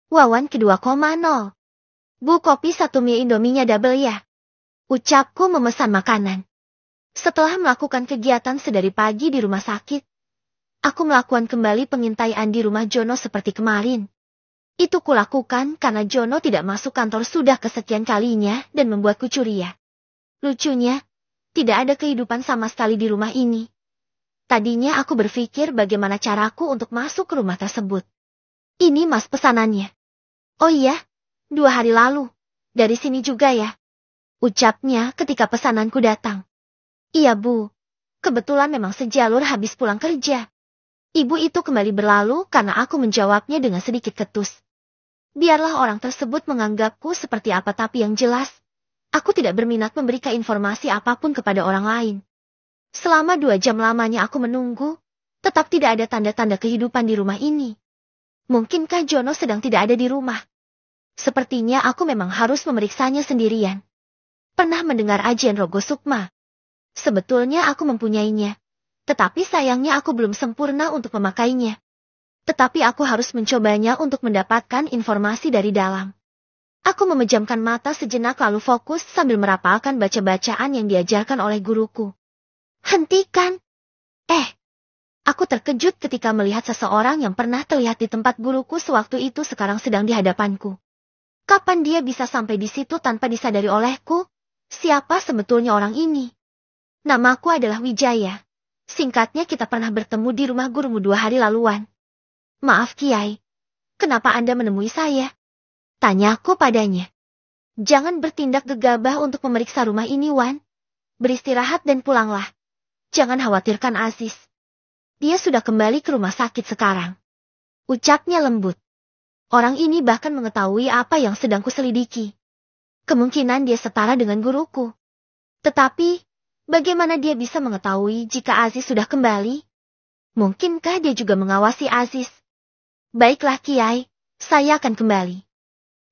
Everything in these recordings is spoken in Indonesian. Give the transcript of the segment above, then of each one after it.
Wawan kedua, nol. Bu, kopi 1 mie Indominya double ya. Ucapku memesan makanan. Setelah melakukan kegiatan sedari pagi di rumah sakit, aku melakukan kembali pengintaian di rumah Jono seperti kemarin. Itu kulakukan karena Jono tidak masuk kantor sudah kesekian kalinya dan membuatku curiga. Lucunya, tidak ada kehidupan sama sekali di rumah ini. Tadinya aku berpikir bagaimana caraku untuk masuk ke rumah tersebut. Ini Mas pesanannya. Oh iya, 2 hari lalu. Dari sini juga ya. Ucapnya ketika pesananku datang. Iya Bu, kebetulan memang sejalur habis pulang kerja. Ibu itu kembali berlalu karena aku menjawabnya dengan sedikit ketus. Biarlah orang tersebut menganggapku seperti apa, tapi yang jelas, aku tidak berminat memberikan informasi apapun kepada orang lain. Selama 2 jam lamanya aku menunggu, tetap tidak ada tanda-tanda kehidupan di rumah ini. Mungkinkah Jono sedang tidak ada di rumah? Sepertinya aku memang harus memeriksanya sendirian. Pernah mendengar ajian Rogo Sukma? Sebetulnya aku mempunyainya, tetapi sayangnya aku belum sempurna untuk memakainya. Tetapi aku harus mencobanya untuk mendapatkan informasi dari dalam. Aku memejamkan mata sejenak lalu fokus sambil merapalkan baca-bacaan yang diajarkan oleh guruku. Hentikan! Aku terkejut ketika melihat seseorang yang pernah terlihat di tempat guruku sewaktu itu sekarang sedang di hadapanku. Kapan dia bisa sampai di situ tanpa disadari olehku? Siapa sebetulnya orang ini? Namaku adalah Wijaya. Singkatnya kita pernah bertemu di rumah gurumu 2 hari laluan. Maaf Kiai, kenapa Anda menemui saya? Tanyaku padanya. Jangan bertindak gegabah untuk memeriksa rumah ini, Wan. Beristirahat dan pulanglah. Jangan khawatirkan Aziz. Dia sudah kembali ke rumah sakit sekarang. Ucapnya lembut. Orang ini bahkan mengetahui apa yang sedang kuselidiki. Kemungkinan dia setara dengan guruku. Tetapi, bagaimana dia bisa mengetahui jika Aziz sudah kembali? Mungkinkah dia juga mengawasi Aziz? Baiklah Kiai, saya akan kembali.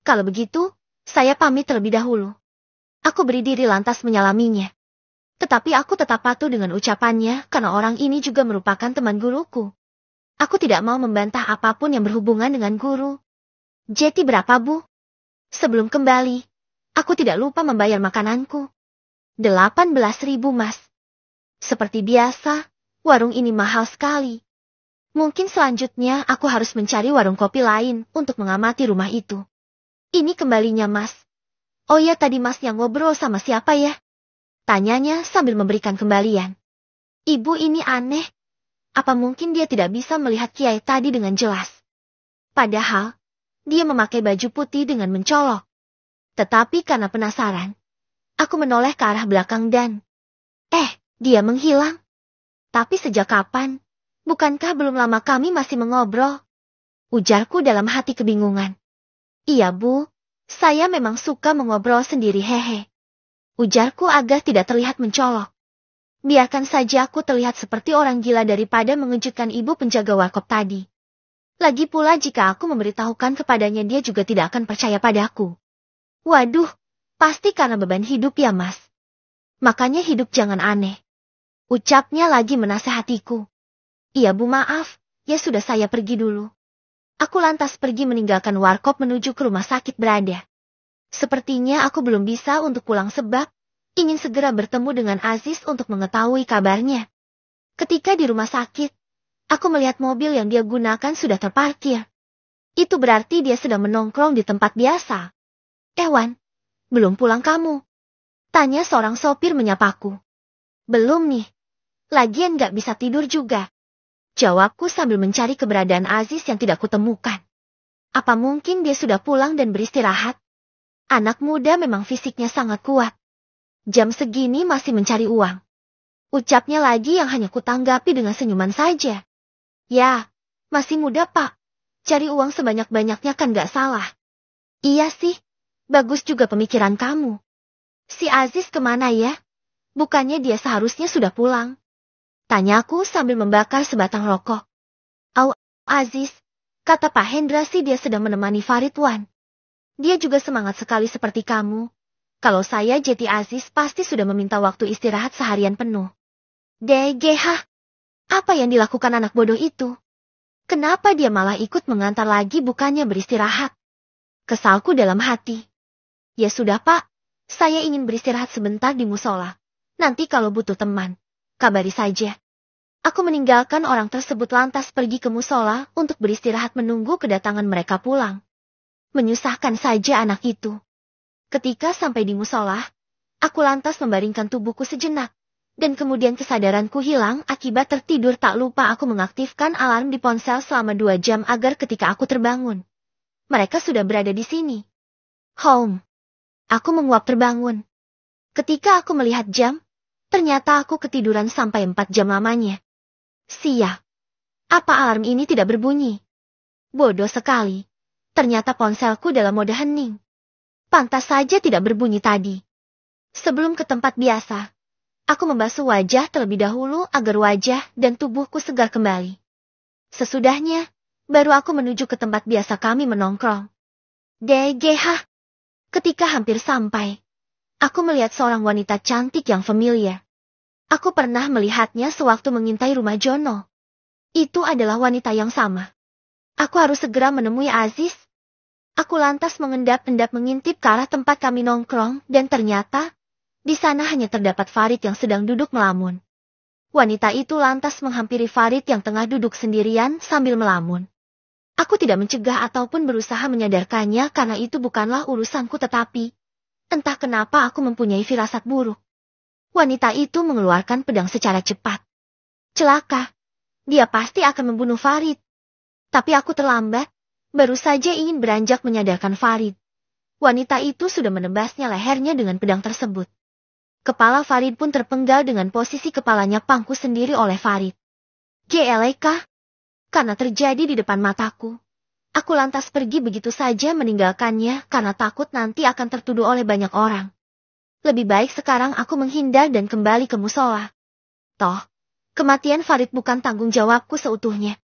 Kalau begitu, saya pamit terlebih dahulu. Aku berdiri lantas menyalaminya. Tetapi aku tetap patuh dengan ucapannya karena orang ini juga merupakan teman guruku. Aku tidak mau membantah apapun yang berhubungan dengan guru. Jeti berapa Bu? Sebelum kembali, aku tidak lupa membayar makananku. 18.000 Mas. Seperti biasa, warung ini mahal sekali. Mungkin selanjutnya aku harus mencari warung kopi lain untuk mengamati rumah itu. Ini kembalinya Mas. Oh ya, tadi Mas yang ngobrol sama siapa ya? Tanyanya sambil memberikan kembalian. Ibu ini aneh. Apa mungkin dia tidak bisa melihat Kiai tadi dengan jelas? Padahal, dia memakai baju putih dengan mencolok. Tetapi karena penasaran, aku menoleh ke arah belakang dan... dia menghilang. Tapi sejak kapan? Bukankah belum lama kami masih mengobrol? Ujarku dalam hati kebingungan. Iya Bu, saya memang suka mengobrol sendiri hehe. Ujarku agar tidak terlihat mencolok. Biarkan saja aku terlihat seperti orang gila daripada mengejutkan ibu penjaga warkop tadi. Lagi pula jika aku memberitahukan kepadanya dia juga tidak akan percaya padaku. Waduh, pasti karena beban hidup ya Mas. Makanya hidup jangan aneh. Ucapnya lagi menasehatiku. Iya Bu, maaf, ya sudah saya pergi dulu. Aku lantas pergi meninggalkan warkop menuju ke rumah sakit berada. Sepertinya aku belum bisa untuk pulang sebab ingin segera bertemu dengan Aziz untuk mengetahui kabarnya. Ketika di rumah sakit, aku melihat mobil yang dia gunakan sudah terparkir. Itu berarti dia sedang menongkrong di tempat biasa. Wan, belum pulang kamu? Tanya seorang sopir menyapaku. Belum nih. Lagian gak bisa tidur juga. Jawabku sambil mencari keberadaan Aziz yang tidak kutemukan. Apa mungkin dia sudah pulang dan beristirahat? Anak muda memang fisiknya sangat kuat. Jam segini masih mencari uang. Ucapnya lagi yang hanya kutanggapi dengan senyuman saja. Ya, masih muda Pak. Cari uang sebanyak-banyaknya kan gak salah. Iya sih, bagus juga pemikiran kamu. Si Aziz kemana ya? Bukannya dia seharusnya sudah pulang? Tanyaku sambil membakar sebatang rokok. Aziz, kata Pak Hendra sih dia sedang menemani Faridwan. Dia juga semangat sekali seperti kamu. Kalau saya Jeti Aziz pasti sudah meminta waktu istirahat seharian penuh. DGH, apa yang dilakukan anak bodoh itu? Kenapa dia malah ikut mengantar lagi bukannya beristirahat? Kesalku dalam hati. Ya sudah Pak, saya ingin beristirahat sebentar di musola. Nanti kalau butuh teman, kabari saja. Aku meninggalkan orang tersebut lantas pergi ke musola untuk beristirahat menunggu kedatangan mereka pulang. Menyusahkan saja anak itu. Ketika sampai di musola, aku lantas membaringkan tubuhku sejenak. Dan kemudian kesadaranku hilang akibat tertidur tak lupa aku mengaktifkan alarm di ponsel selama 2 jam agar ketika aku terbangun. Mereka sudah berada di sini. Home. Aku menguap terbangun. Ketika aku melihat jam, ternyata aku ketiduran sampai 4 jam lamanya. Sia. Apa alarm ini tidak berbunyi? Bodoh sekali. Ternyata ponselku dalam mode hening. Pantas saja tidak berbunyi tadi. Sebelum ke tempat biasa, aku membasuh wajah terlebih dahulu agar wajah dan tubuhku segar kembali. Sesudahnya, baru aku menuju ke tempat biasa kami menongkrong. DGH. Ketika hampir sampai, aku melihat seorang wanita cantik yang familiar. Aku pernah melihatnya sewaktu mengintai rumah Jono. Itu adalah wanita yang sama. Aku harus segera menemui Aziz. Aku lantas mengendap-endap mengintip ke arah tempat kami nongkrong dan ternyata di sana hanya terdapat Farid yang sedang duduk melamun. Wanita itu lantas menghampiri Farid yang tengah duduk sendirian sambil melamun. Aku tidak mencegah ataupun berusaha menyadarkannya karena itu bukanlah urusanku tetapi entah kenapa aku mempunyai firasat buruk. Wanita itu mengeluarkan pedang secara cepat. Celaka. Dia pasti akan membunuh Farid. Tapi aku terlambat. Baru saja ingin beranjak menyadarkan Farid. Wanita itu sudah menebasnya lehernya dengan pedang tersebut. Kepala Farid pun terpenggal dengan posisi kepalanya pangku sendiri oleh Farid. GLK. Karena terjadi di depan mataku. Aku lantas pergi begitu saja meninggalkannya karena takut nanti akan tertuduh oleh banyak orang. Lebih baik sekarang aku menghindar dan kembali ke musola. Toh, kematian Farid bukan tanggung jawabku seutuhnya.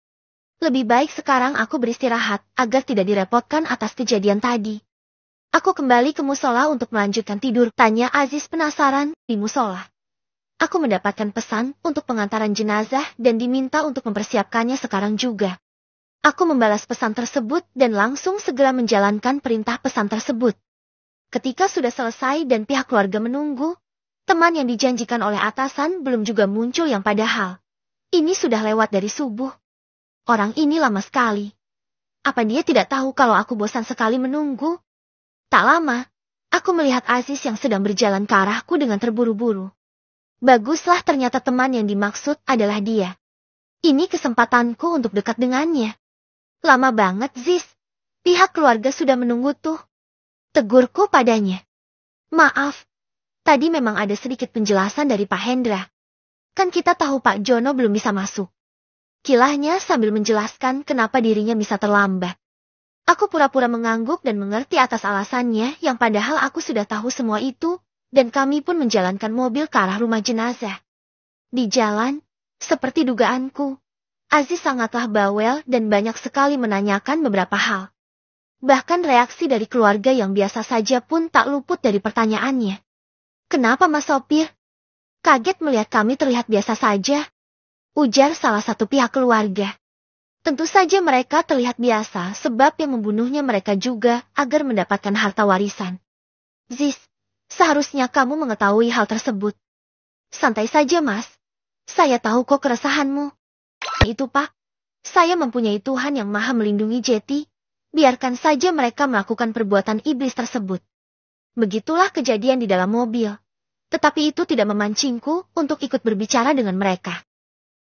Lebih baik sekarang aku beristirahat agar tidak direpotkan atas kejadian tadi. Aku kembali ke musola untuk melanjutkan tidur, tanya Aziz penasaran. Di musola, aku mendapatkan pesan untuk pengantaran jenazah dan diminta untuk mempersiapkannya sekarang juga. Aku membalas pesan tersebut dan langsung segera menjalankan perintah pesan tersebut. Ketika sudah selesai dan pihak keluarga menunggu, teman yang dijanjikan oleh atasan belum juga muncul yang padahal ini sudah lewat dari subuh. Orang ini lama sekali. Apa dia tidak tahu kalau aku bosan sekali menunggu? Tak lama, aku melihat Aziz yang sedang berjalan ke arahku dengan terburu-buru. Baguslah ternyata teman yang dimaksud adalah dia. Ini kesempatanku untuk dekat dengannya. Lama banget, Ziz. Pihak keluarga sudah menunggu tuh. Tegurku padanya. Maaf, tadi memang ada sedikit penjelasan dari Pak Hendra. Kan kita tahu Pak Jono belum bisa masuk. Kilahnya sambil menjelaskan kenapa dirinya bisa terlambat. Aku pura-pura mengangguk dan mengerti atas alasannya yang padahal aku sudah tahu semua itu, dan kami pun menjalankan mobil ke arah rumah jenazah. Di jalan, seperti dugaanku, Aziz sangatlah bawel dan banyak sekali menanyakan beberapa hal. Bahkan reaksi dari keluarga yang biasa saja pun tak luput dari pertanyaannya. Kenapa Mas Sopir? Kaget melihat kami terlihat biasa saja. Ujar salah satu pihak keluarga. Tentu saja mereka terlihat biasa sebab yang membunuhnya mereka juga agar mendapatkan harta warisan. Ziz, seharusnya kamu mengetahui hal tersebut. Santai saja Mas. Saya tahu kok keresahanmu. Itu Pak. Saya mempunyai Tuhan yang maha melindungi Jeti. Biarkan saja mereka melakukan perbuatan iblis tersebut. Begitulah kejadian di dalam mobil. Tetapi itu tidak memancingku untuk ikut berbicara dengan mereka.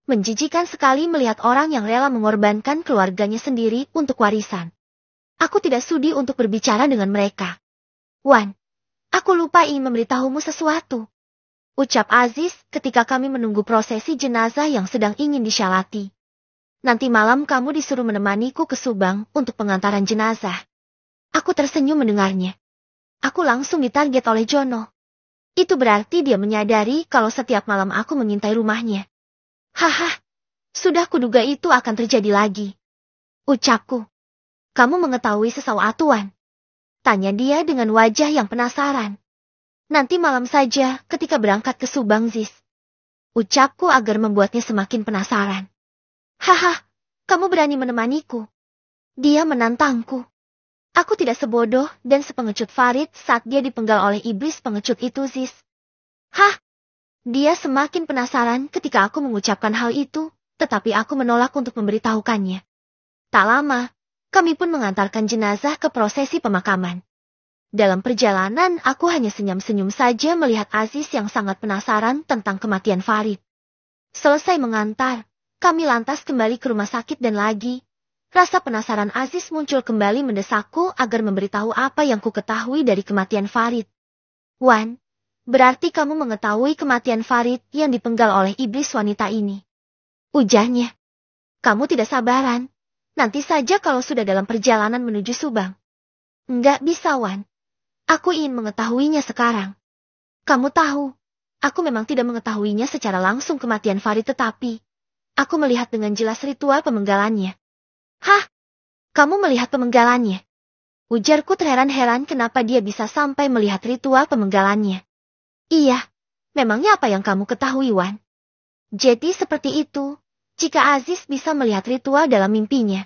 Menjijikan sekali melihat orang yang rela mengorbankan keluarganya sendiri untuk warisan. Aku tidak sudi untuk berbicara dengan mereka. Wan, aku lupa ingin memberitahumu sesuatu. Ucap Aziz ketika kami menunggu prosesi jenazah yang sedang ingin disyalati. Nanti malam kamu disuruh menemaniku ke Subang untuk pengantaran jenazah. Aku tersenyum mendengarnya. Aku langsung ditarget oleh Jono. Itu berarti dia menyadari kalau setiap malam aku mengintai rumahnya. Haha, sudah kuduga itu akan terjadi lagi. Ucapku. Kamu mengetahui sesuatu, Wan? Tanya dia dengan wajah yang penasaran. Nanti malam saja ketika berangkat ke Subang, Ziz. Ucapku agar membuatnya semakin penasaran. Haha, kamu berani menemaniku? Dia menantangku. Aku tidak sebodoh dan sepengecut Farid saat dia dipenggal oleh iblis pengecut itu, Ziz. Hah? Dia semakin penasaran ketika aku mengucapkan hal itu, tetapi aku menolak untuk memberitahukannya. Tak lama, kami pun mengantarkan jenazah ke prosesi pemakaman. Dalam perjalanan, aku hanya senyum-senyum saja melihat Aziz yang sangat penasaran tentang kematian Farid. Selesai mengantar, kami lantas kembali ke rumah sakit dan lagi. Rasa penasaran Aziz muncul kembali mendesakku agar memberitahu apa yang ku ketahui dari kematian Farid. Wan, berarti kamu mengetahui kematian Farid yang dipenggal oleh iblis wanita ini. Ujarnya. Kamu tidak sabaran. Nanti saja kalau sudah dalam perjalanan menuju Subang. Enggak bisa, Wan. Aku ingin mengetahuinya sekarang. Kamu tahu, aku memang tidak mengetahuinya secara langsung kematian Farid, tetapi aku melihat dengan jelas ritual pemenggalannya. Hah? Kamu melihat pemenggalannya? Ujarku terheran-heran kenapa dia bisa sampai melihat ritual pemenggalannya. Iya, memangnya apa yang kamu ketahui, Wan? Jadi seperti itu, jika Aziz bisa melihat ritual dalam mimpinya,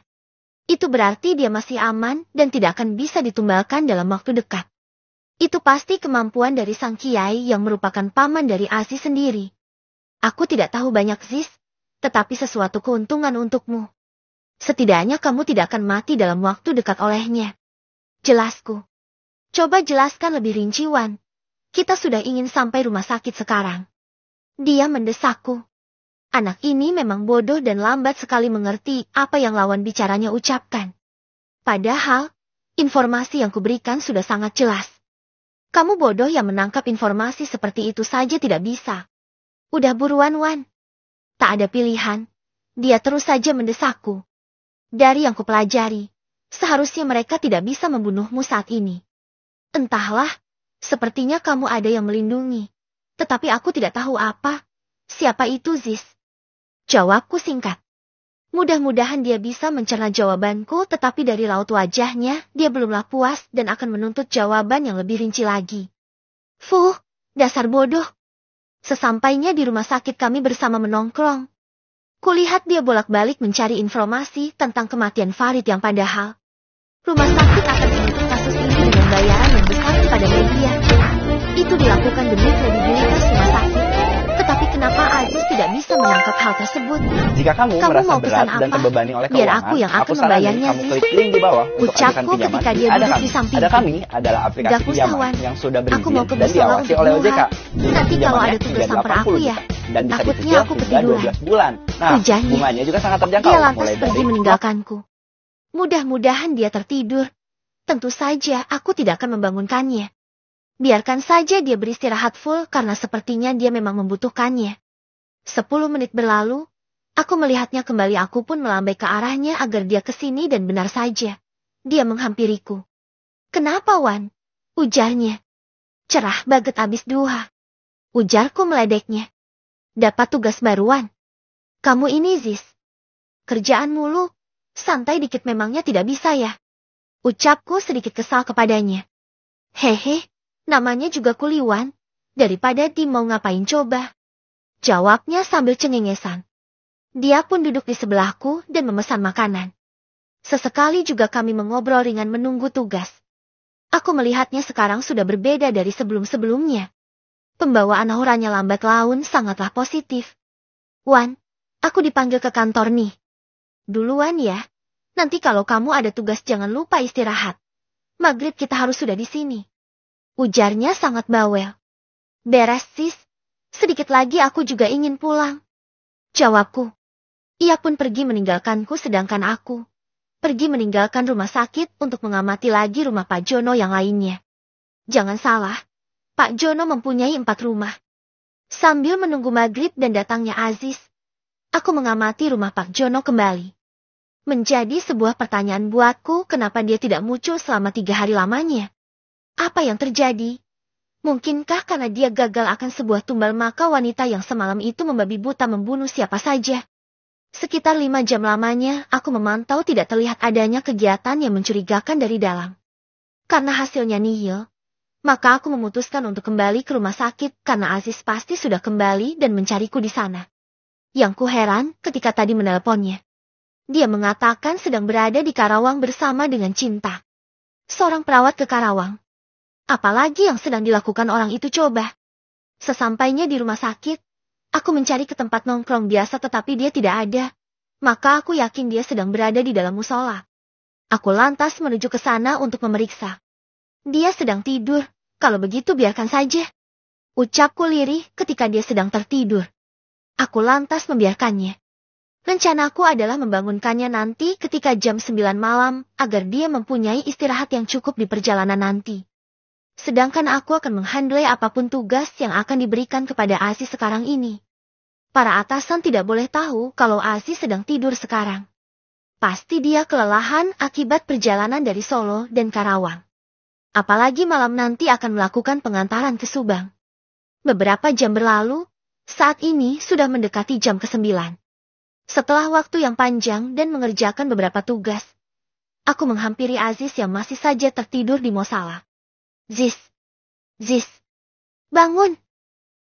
itu berarti dia masih aman dan tidak akan bisa ditumbalkan dalam waktu dekat. Itu pasti kemampuan dari sang kiai yang merupakan paman dari Aziz sendiri. Aku tidak tahu banyak, Ziz, tetapi sesuatu keuntungan untukmu. Setidaknya kamu tidak akan mati dalam waktu dekat olehnya. Jelasku. Coba jelaskan lebih rinci, Wan. Kita sudah ingin sampai rumah sakit sekarang. Dia mendesakku. Anak ini memang bodoh dan lambat sekali mengerti apa yang lawan bicaranya ucapkan. Padahal, informasi yang kuberikan sudah sangat jelas. Kamu bodoh yang menangkap informasi seperti itu saja tidak bisa. Udah buruan, Wan. Tak ada pilihan. Dia terus saja mendesakku. Dari yang kupelajari, seharusnya mereka tidak bisa membunuhmu saat ini. Entahlah, sepertinya kamu ada yang melindungi. Tetapi aku tidak tahu apa. Siapa itu, Ziz? Jawabku singkat. Mudah-mudahan dia bisa mencerna jawabanku, tetapi dari raut wajahnya, dia belumlah puas dan akan menuntut jawaban yang lebih rinci lagi. Fuh, dasar bodoh. Sesampainya di rumah sakit kami bersama menongkrong. Kulihat dia bolak-balik mencari informasi tentang kematian Farid yang padahal rumah sakit akan menutup kasus ini dengan bayaran yang besar kepada media. Itu dilakukan demi kredibilitas rumah sakit. Tetapi kenapa Aziz tidak bisa menangkap hal tersebut? Jika kamu merasa mau berat pesan dan apa? terbebani oleh Biar keuangan, aku yang akan saranin membayarnya, kamu Ziz. klik link di bawah untuk alihkan Ucapku pinjaman. ketika dia Ada duduk kami. di sampingku. Ada kami adalah aplikasi Gak pinjaman usahawan. yang sudah Aku berizin mau ke dan musola diawasi untuk oleh duha. OJK. Nanti kalau ada tugas hingga samper aku 80 ya. juta. Dan bisa Takutnya dicicil aku hingga ketiduran. 12 bulan. Nah, Ujarnya. bunganya juga sangat terjangkau. Dia lantas mulai pergi dari meninggalkanku. Mudah-mudahan dia tertidur. Tentu saja aku tidak akan membangunkannya. Biarkan saja dia beristirahat full karena sepertinya dia memang membutuhkannya. 10 menit berlalu, aku melihatnya kembali, aku pun melambai ke arahnya agar dia kesini dan benar saja. Dia menghampiriku. Kenapa, Wan? Ujarnya. Cerah banget abis duha. Ujarku meledeknya. Dapat tugas baruan. Kamu ini, Ziz. Kerjaan mulu. Santai dikit memangnya tidak bisa ya? Ucapku sedikit kesal kepadanya. Hehe, namanya juga kuliwan. Daripada di mau ngapain coba? Jawabnya sambil cengengesan. Dia pun duduk di sebelahku dan memesan makanan. Sesekali juga kami mengobrol ringan menunggu tugas. Aku melihatnya sekarang sudah berbeda dari sebelum-sebelumnya. Pembawaan auranya lambat laun sangatlah positif. Wan, aku dipanggil ke kantor nih. Duluan ya. Nanti kalau kamu ada tugas jangan lupa istirahat. Maghrib kita harus sudah di sini. Ujarnya sangat bawel. Beres, sis. Sedikit lagi aku juga ingin pulang. Jawabku. Ia pun pergi meninggalkanku sedangkan aku pergi meninggalkan rumah sakit untuk mengamati lagi rumah Pak Jono yang lainnya. Jangan salah, Pak Jono mempunyai 4 rumah. Sambil menunggu maghrib dan datangnya Aziz, aku mengamati rumah Pak Jono kembali. Menjadi sebuah pertanyaan buatku kenapa dia tidak muncul selama 3 hari lamanya. Apa yang terjadi? Mungkinkah karena dia gagal akan sebuah tumbal maka wanita yang semalam itu membabi buta membunuh siapa saja? Sekitar 5 jam lamanya, aku memantau tidak terlihat adanya kegiatan yang mencurigakan dari dalam. Karena hasilnya nihil, maka aku memutuskan untuk kembali ke rumah sakit karena Aziz pasti sudah kembali dan mencariku di sana. Yang ku heran ketika tadi menelponnya. Dia mengatakan sedang berada di Karawang bersama dengan Cinta. Seorang perawat ke Karawang. Apalagi yang sedang dilakukan orang itu coba. Sesampainya di rumah sakit, aku mencari ke tempat nongkrong biasa tetapi dia tidak ada. Maka aku yakin dia sedang berada di dalam musola. Aku lantas menuju ke sana untuk memeriksa. Dia sedang tidur, kalau begitu biarkan saja. Ucapku lirih ketika dia sedang tertidur. Aku lantas membiarkannya. Rencanaku adalah membangunkannya nanti ketika jam 9 malam, agar dia mempunyai istirahat yang cukup di perjalanan nanti. Sedangkan aku akan menghandle apapun tugas yang akan diberikan kepada Aziz sekarang ini. Para atasan tidak boleh tahu kalau Aziz sedang tidur sekarang. Pasti dia kelelahan akibat perjalanan dari Solo dan Karawang. Apalagi malam nanti akan melakukan pengantaran ke Subang. Beberapa jam berlalu, saat ini sudah mendekati jam ke-9. Setelah waktu yang panjang dan mengerjakan beberapa tugas, aku menghampiri Aziz yang masih saja tertidur di musola. Ziz, Ziz, bangun,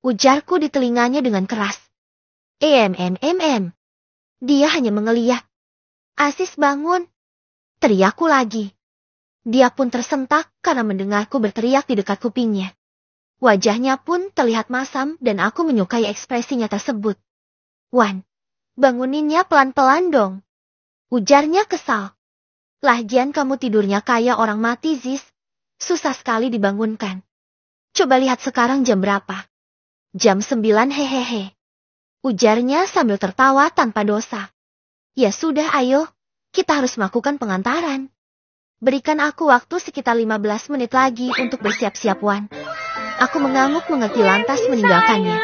ujarku di telinganya dengan keras. Dia hanya mengeliak. Aziz bangun, teriakku lagi. Dia pun tersentak karena mendengarku berteriak di dekat kupingnya. Wajahnya pun terlihat masam dan aku menyukai ekspresinya tersebut. Wan, banguninnya pelan-pelan dong. Ujarnya kesal. Lagian kamu tidurnya kayak orang mati, Ziz. Susah sekali dibangunkan. Coba lihat sekarang jam berapa. Jam 9 hehehe. Ujarnya sambil tertawa tanpa dosa. Ya sudah ayo, kita harus melakukan pengantaran. Berikan aku waktu sekitar 15 menit lagi untuk bersiap-siap, Wan. Aku mengangguk mengerti lantas meninggalkannya.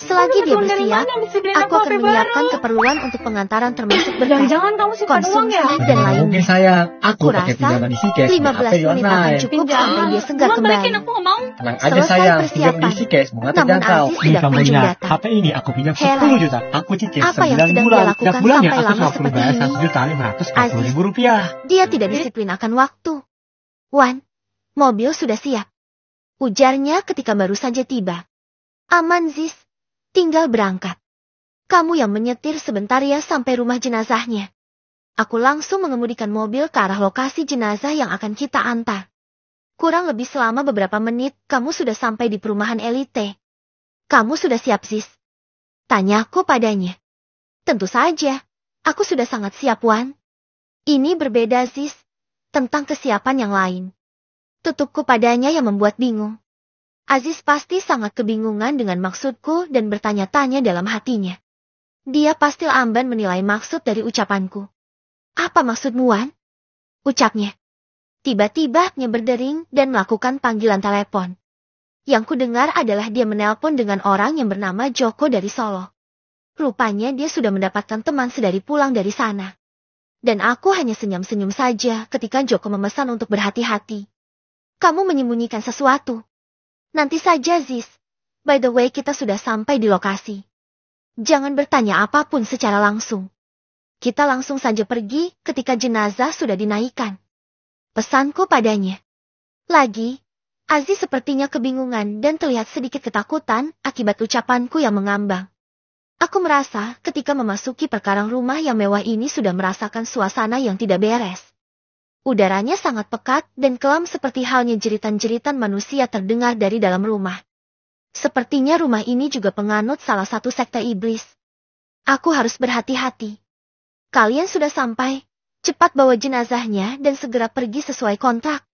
Selagi dia bersiap, aku akan menyiapkan keperluan untuk pengantaran termasuk berkas, konsumsi, dan lainnya. Mungkin saya, aku pakai Kurasa, pinjaman isi cash, 15 menit akan cukup sampai dia segar kembali. Tenang aja Selesai sayang, pinjam persiapan. isi cash, bunga Namun terjangkau. Aziz tidak kunjung datang. HP ini aku pinjam Heran. 10 juta, aku cicil Apa yang 9 sedang bulan. dia lakukan Setiap bulannya sampai aku lama cuma perlu seperti bayar ini? 1.540.000 rupiah. Dia tidak disiplin akan waktu. Wan, mobil sudah siap. Ujarnya ketika baru saja tiba. Aman, Ziz. Tinggal berangkat. Kamu yang menyetir sebentar ya sampai rumah jenazahnya. Aku langsung mengemudikan mobil ke arah lokasi jenazah yang akan kita antar. Kurang lebih selama beberapa menit, kamu sudah sampai di perumahan elite. Kamu sudah siap, Ziz? Tanyaku padanya. Tentu saja. Aku sudah sangat siap, Wan. Ini berbeda, Ziz. Tentang kesiapan yang lain. Tutupku padanya yang membuat bingung. Aziz pasti sangat kebingungan dengan maksudku dan bertanya-tanya dalam hatinya. Dia pasti lamban menilai maksud dari ucapanku. Apa maksudmu, Wan? Ucapnya. Tiba-tiba dia berdering dan melakukan panggilan telepon. Yang kudengar adalah dia menelpon dengan orang yang bernama Joko dari Solo. Rupanya dia sudah mendapatkan teman sedari pulang dari sana. Dan aku hanya senyum-senyum saja ketika Joko memesan untuk berhati-hati. Kamu menyembunyikan sesuatu. Nanti saja, Ziz. By the way, kita sudah sampai di lokasi. Jangan bertanya apapun secara langsung. Kita langsung saja pergi ketika jenazah sudah dinaikkan. Pesanku padanya. Lagi, Aziz sepertinya kebingungan dan terlihat sedikit ketakutan akibat ucapanku yang mengambang. Aku merasa ketika memasuki perkarang rumah yang mewah ini sudah merasakan suasana yang tidak beres. Udaranya sangat pekat dan kelam seperti halnya jeritan-jeritan manusia terdengar dari dalam rumah. Sepertinya rumah ini juga penganut salah satu sekte iblis. Aku harus berhati-hati. Kalian sudah sampai, cepat bawa jenazahnya dan segera pergi sesuai kontrak.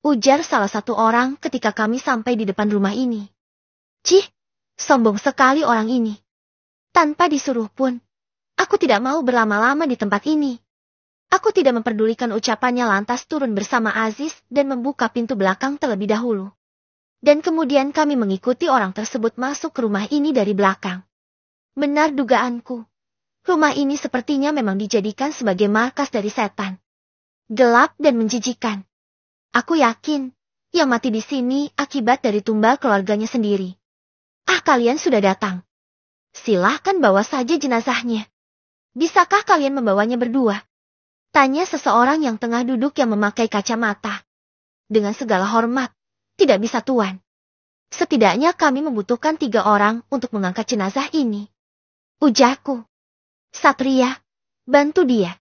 Ujar salah satu orang ketika kami sampai di depan rumah ini. Cih, sombong sekali orang ini. Tanpa disuruh pun, aku tidak mau berlama-lama di tempat ini. Aku tidak memperdulikan ucapannya lantas turun bersama Aziz dan membuka pintu belakang terlebih dahulu. Dan kemudian kami mengikuti orang tersebut masuk ke rumah ini dari belakang. Benar dugaanku. Rumah ini sepertinya memang dijadikan sebagai markas dari setan. Gelap dan menjijikan. Aku yakin, yang mati di sini akibat dari tumbal keluarganya sendiri. Ah, kalian sudah datang. Silahkan bawa saja jenazahnya. Bisakah kalian membawanya berdua? Tanya seseorang yang tengah duduk yang memakai kacamata. Dengan segala hormat, tidak bisa tuan. Setidaknya kami membutuhkan 3 orang untuk mengangkat jenazah ini. Ujarku. Satria, bantu dia.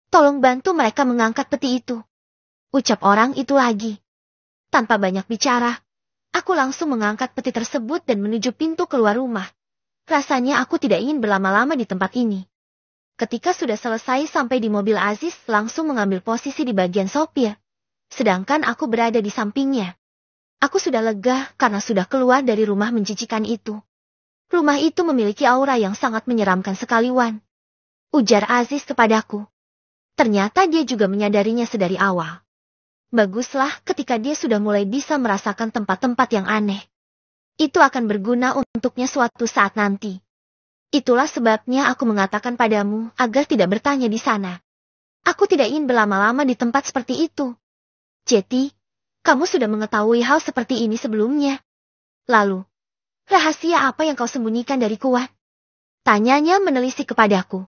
Tolong bantu mereka mengangkat peti itu. Ucap orang itu lagi. Tanpa banyak bicara, aku langsung mengangkat peti tersebut dan menuju pintu keluar rumah. Rasanya aku tidak ingin berlama-lama di tempat ini. Ketika sudah selesai sampai di mobil, Aziz langsung mengambil posisi di bagian sopir. Sedangkan aku berada di sampingnya. Aku sudah lega karena sudah keluar dari rumah menjijikan itu. Rumah itu memiliki aura yang sangat menyeramkan sekali, Wan. Ujar Aziz kepadaku. Ternyata dia juga menyadarinya sedari awal. Baguslah ketika dia sudah mulai bisa merasakan tempat-tempat yang aneh. Itu akan berguna untuknya suatu saat nanti. Itulah sebabnya aku mengatakan padamu agar tidak bertanya di sana. Aku tidak ingin berlama-lama di tempat seperti itu. Jeti, kamu sudah mengetahui hal seperti ini sebelumnya. Lalu, rahasia apa yang kau sembunyikan dari Kuat? Tanyanya menelisik kepadaku.